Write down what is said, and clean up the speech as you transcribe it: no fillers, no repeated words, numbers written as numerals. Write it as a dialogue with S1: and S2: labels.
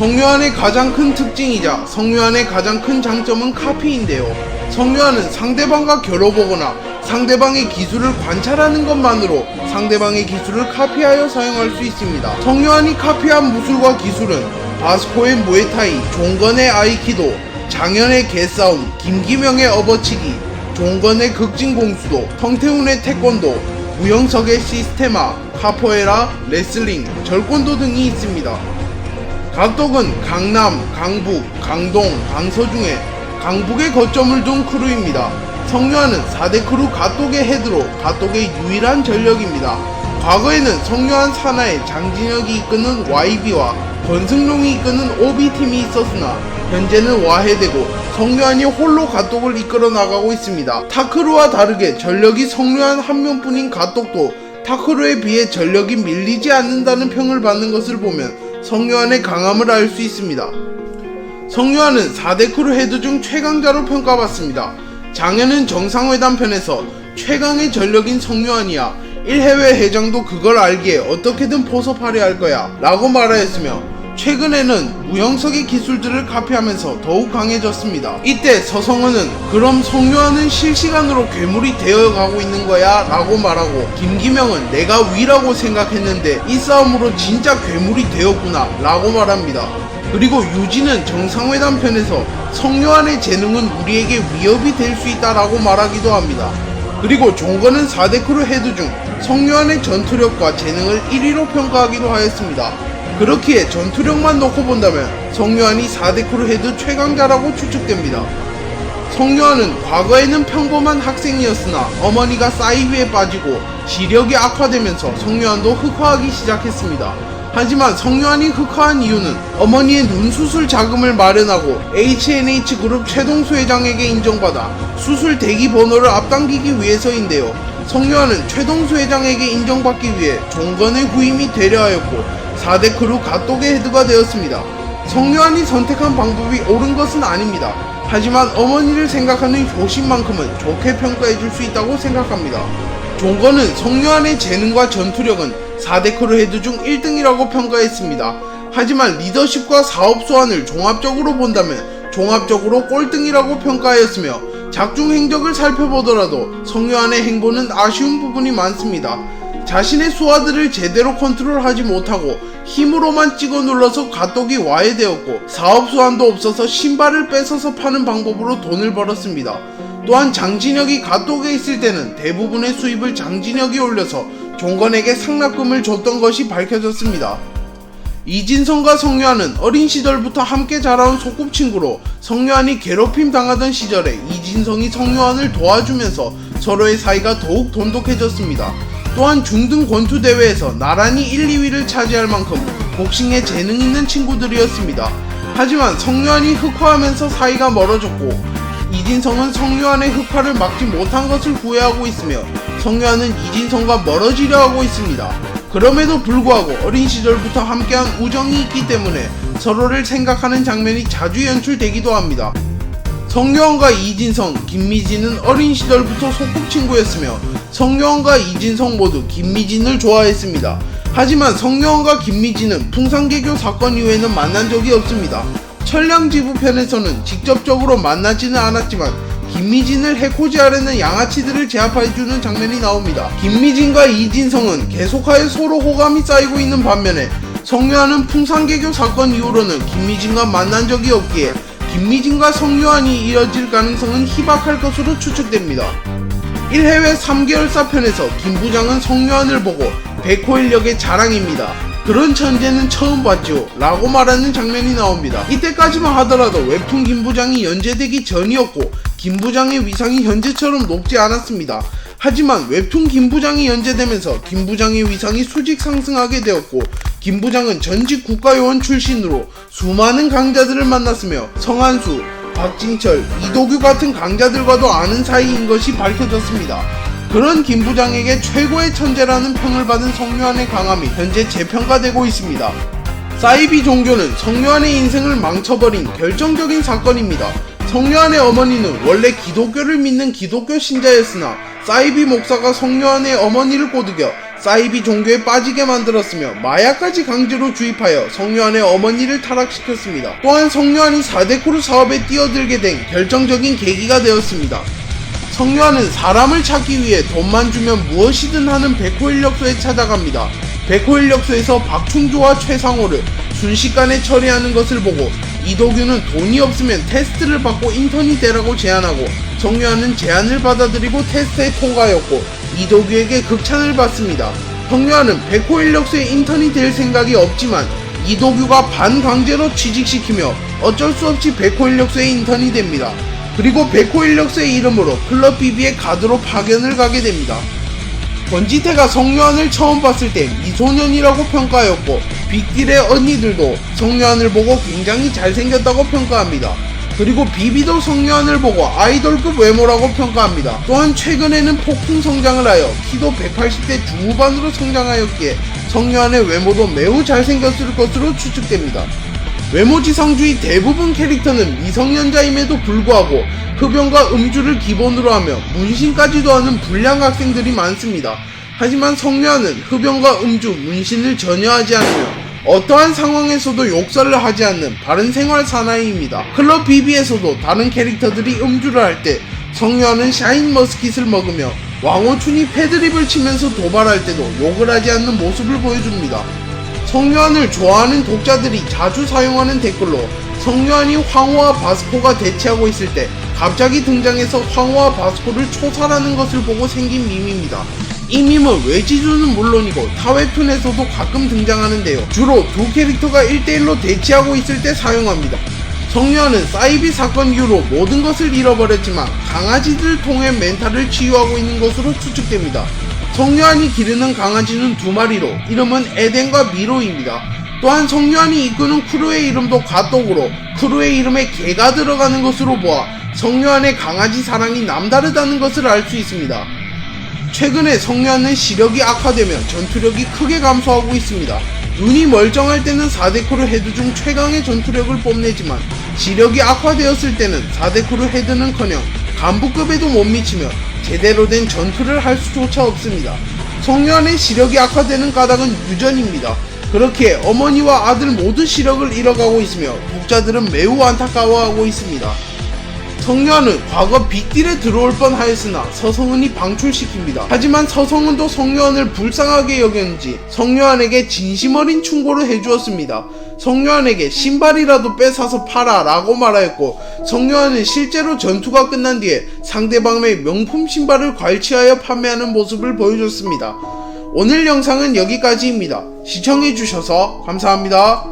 S1: 성묘한의 가장 큰 특징이자 성묘한의 가장 큰 장점은 카피인데요. 성묘한은 상대방과 겨뤄보거나 상대방의 기술을 관찰하는 것만으로 상대방의 기술을 카피하여 사용할 수 있습니다. 성묘한이 카피한 무술과 기술은 바스코의 무에타이, 종건의 아이키도, 장현의 개싸움, 김기명의 업어치기, 종건의 극진공수도, 성태훈의 태권도, 우영석의 시스테마, 카포에라, 레슬링, 절권도 등이 있습니다. 각독은 강남, 강북, 강동, 강서중에 강북에 거점을 둔 크루입니다. 성묘한은 4대 크루 각독의 헤드로 각독의 유일한 전력입니다. 과거에는 성묘한 산하에 장진혁이 이끄는 YB와 권승룡이 이끄는 OB팀이 있었으나 현재는 와해되고 성묘한이 홀로 각독을 이끌어 나가고 있습니다. 타크루와 다르게 전력이 성묘한 한 명뿐인 각독도 타크루에 비해 전력이 밀리지 않는다는 평을 받는 것을 보면 성묘한의 강함을 알 수 있습니다. 성묘한은 4대 크루 헤드 중 최강자로 평가받습니다. 장현은 정상회담 편에서 최강의 전력인 성묘한이야 1해외 회장도 그걸 알기에 어떻게든 포섭하려 할 거야 라고 말하였으며, 최근에는 우영석의 기술들을 카피하면서 더욱 강해졌습니다. 이때 서성은은 그럼 성묘한은 실시간으로 괴물이 되어가고 있는 거야 라고 말하고, 김기명은 내가 위라고 생각했는데 이 싸움으로 진짜 괴물이 되었구나 라고 말합니다. 그리고 유진은 정상회담 편에서 성묘한의 재능은 우리에게 위협이 될 수 있다 라고 말하기도 합니다. 그리고 종건은 4대 크루 헤드 중 성묘한의 전투력과 재능을 1위로 평가하기도 하였습니다. 그렇기에 전투력만 놓고 본다면 성묘한이 4대 크루 헤드 최강자라고 추측됩니다. 성묘한은 과거에는 평범한 학생이었으나 어머니가 사이비에 빠지고 시력이 악화되면서 성묘한도 흑화하기 시작했습니다. 하지만 성묘한이 흑화한 이유는 어머니의 눈 수술 자금을 마련하고 HNH그룹 최동수 회장에게 인정받아 수술 대기 번호를 앞당기기 위해서인데요. 성묘한은 최동수 회장에게 인정받기 위해 종건의 후임이 되려 하였고 4대 크루 각독의 헤드가 되었습니다. 성묘한이 선택한 방법이 옳은 것은 아닙니다. 하지만 어머니를 생각하는 효심만큼은 좋게 평가해줄 수 있다고 생각합니다. 종건은 성묘한의 재능과 전투력은 4대 크루 헤드 중 1등이라고 평가했습니다. 하지만 리더십과 사업 소환을 종합적으로 본다면 종합적으로 꼴등이라고 평가하였으며, 작중 행적을 살펴보더라도 성묘한의 행보는 아쉬운 부분이 많습니다. 자신의 수하들을 제대로 컨트롤하지 못하고 힘으로만 찍어 눌러서 각독이 와해되었고, 사업 소환도 없어서 신발을 뺏어서 파는 방법으로 돈을 벌었습니다. 또한 장진혁이 각독에 있을 때는 대부분의 수입을 장진혁이 올려서 종건에게 상납금을 줬던 것이 밝혀졌습니다. 이진성과 성묘한은 어린 시절부터 함께 자라온 소꿉친구로 성묘한이 괴롭힘 당하던 시절에 이진성이 성묘한을 도와주면서 서로의 사이가 더욱 돈독해졌습니다. 또한 중등 권투 대회에서 나란히 1, 2위를 차지할 만큼 복싱에 재능 있는 친구들이었습니다. 하지만 성묘한이 흑화하면서 사이가 멀어졌고, 이진성은 성묘한의 흑화를 막지 못한 것을 후회하고 있으며 성묘한은 이진성과 멀어지려 하고 있습니다. 그럼에도 불구하고 어린 시절부터 함께한 우정이 있기 때문에 서로를 생각하는 장면이 자주 연출되기도 합니다. 성묘한과 이진성, 김미진은 어린 시절부터 소꿉친구였으며 성묘한과 이진성 모두 김미진을 좋아했습니다. 하지만 성묘한과 김미진은 풍산개교 사건 이후에는 만난 적이 없습니다. 천량지부 편에서는 직접적으로 만나지는 않았지만 김미진을 해코지하려는 양아치들을 제압해주는 장면이 나옵니다. 김미진과 이진성은 계속하여 서로 호감이 쌓이고 있는 반면에 성묘한은 풍산개교 사건 이후로는 김미진과 만난 적이 없기에 김미진과 성묘한이 이어질 가능성은 희박할 것으로 추측됩니다. 1해외 3개월사 편에서 김 부장은 성묘한을 보고 백호인력의 자랑입니다. 그런 천재는 처음 봤죠 라고 말하는 장면이 나옵니다. 이때까지만 하더라도 웹툰 김 부장이 연재되기 전이었고 김 부장의 위상이 현재처럼 높지 않았습니다. 하지만 웹툰 김 부장이 연재되면서 김 부장의 위상이 수직 상승하게 되었고, 김 부장은 전직 국가요원 출신으로 수많은 강자들을 만났으며 성한수, 박진철, 이도규 같은 강자들과도 아는 사이인 것이 밝혀졌습니다. 그런 김 부장에게 최고의 천재라는 평을 받은 성묘한의 강함이 현재 재평가되고 있습니다. 사이비 종교는 성묘한의 인생을 망쳐버린 결정적인 사건입니다. 성묘한의 어머니는 원래 기독교를 믿는 기독교 신자였으나 사이비 목사가 성묘한의 어머니를 꼬드겨 사이비 종교에 빠지게 만들었으며 마약까지 강제로 주입하여 성유한의 어머니를 타락시켰습니다. 또한 성유한이 4대 크루 사업에 뛰어들게 된 결정적인 계기가 되었습니다. 성유한은 사람을 찾기 위해 돈만 주면 무엇이든 하는 백호인력소에 찾아갑니다. 백호인력소에서 박충조와 최상호를 순식간에 처리하는 것을 보고 이도규는 돈이 없으면 테스트를 받고 인턴이 되라고 제안하고 성유한은 제안을 받아들이고 테스트에 통과하였고 이도규에게 극찬을 받습니다. 성유한은 백호인력소의 인턴이 될 생각이 없지만 이도규가 반강제로 취직시키며 어쩔 수 없이 백호인력소의 인턴이 됩니다. 그리고 백호인력소의 이름으로 클럽 BB의 가드로 파견을 가게 됩니다. 권지태가 성유한을 처음 봤을 때 미소년이라고 평가하였고 빅딜의 언니들도 성유한을 보고 굉장히 잘생겼다고 평가합니다. 그리고 비비도 성유한을 보고 아이돌급 외모라고 평가합니다. 또한 최근에는 폭풍 성장을 하여 키도 180대 중후반으로 성장하였기에 성유한의 외모도 매우 잘생겼을 것으로 추측됩니다. 외모지상주의 대부분 캐릭터는 미성년자임에도 불구하고 흡연과 음주를 기본으로 하며 문신까지도 하는 불량 학생들이 많습니다. 하지만 성유한은 흡연과 음주, 문신을 전혀 하지 않으며 어떠한 상황에서도 욕설을 하지 않는 바른 생활 사나이입니다. 클럽 BB에서도 다른 캐릭터들이 음주를 할 때 성유한은 샤인머스킷을 먹으며 왕호춘이 패드립을 치면서 도발할 때도 욕을 하지 않는 모습을 보여줍니다. 성유한을 좋아하는 독자들이 자주 사용하는 댓글로 성유한이 황호와 바스코가 대치하고 있을 때 갑자기 등장해서 황호와 바스코를 초살하는 것을 보고 생긴 밈입니다. 이 밈은 외지주는 물론이고 타웹툰에서도 가끔 등장하는데요. 주로 두 캐릭터가 1대1로 대치하고 있을 때 사용합니다. 성유한은 사이비 사건 이후로 모든 것을 잃어버렸지만 강아지들을 통해 멘탈을 치유하고 있는 것으로 추측됩니다. 성유한이 기르는 강아지는 2마리로 이름은 에덴과 미로입니다. 또한 성유한이 이끄는 크루의 이름도 가독으로 크루의 이름에 개가 들어가는 것으로 보아 성유한의 강아지 사랑이 남다르다는 것을 알 수 있습니다. 최근에 성유한은 시력이 악화되며 전투력이 크게 감소하고 있습니다. 눈이 멀쩡할 때는 4대 크루 헤드 중 최강의 전투력을 뽐내지만 시력이 악화되었을 때는 4대 크루 헤드는커녕 간부급에도 못 미치며 제대로 된 전투를 할 수조차 없습니다. 성유한의 시력이 악화되는 까닭은 유전입니다. 그렇게 어머니와 아들 모두 시력을 잃어가고 있으며 독자들은 매우 안타까워하고 있습니다. 성유한은 과거 빅딜에 들어올 뻔하였으나 서성은이 방출시킵니다. 하지만 서성은도 성유한을 불쌍하게 여겼는지 성유한에게 진심 어린 충고를 해주었습니다. 성유한에게 신발이라도 뺏어서 팔아 라고 말하였고 성유한은 실제로 전투가 끝난 뒤에 상대방의 명품 신발을 괄치하여 판매하는 모습을 보여줬습니다. 오늘 영상은 여기까지입니다. 시청해주셔서 감사합니다.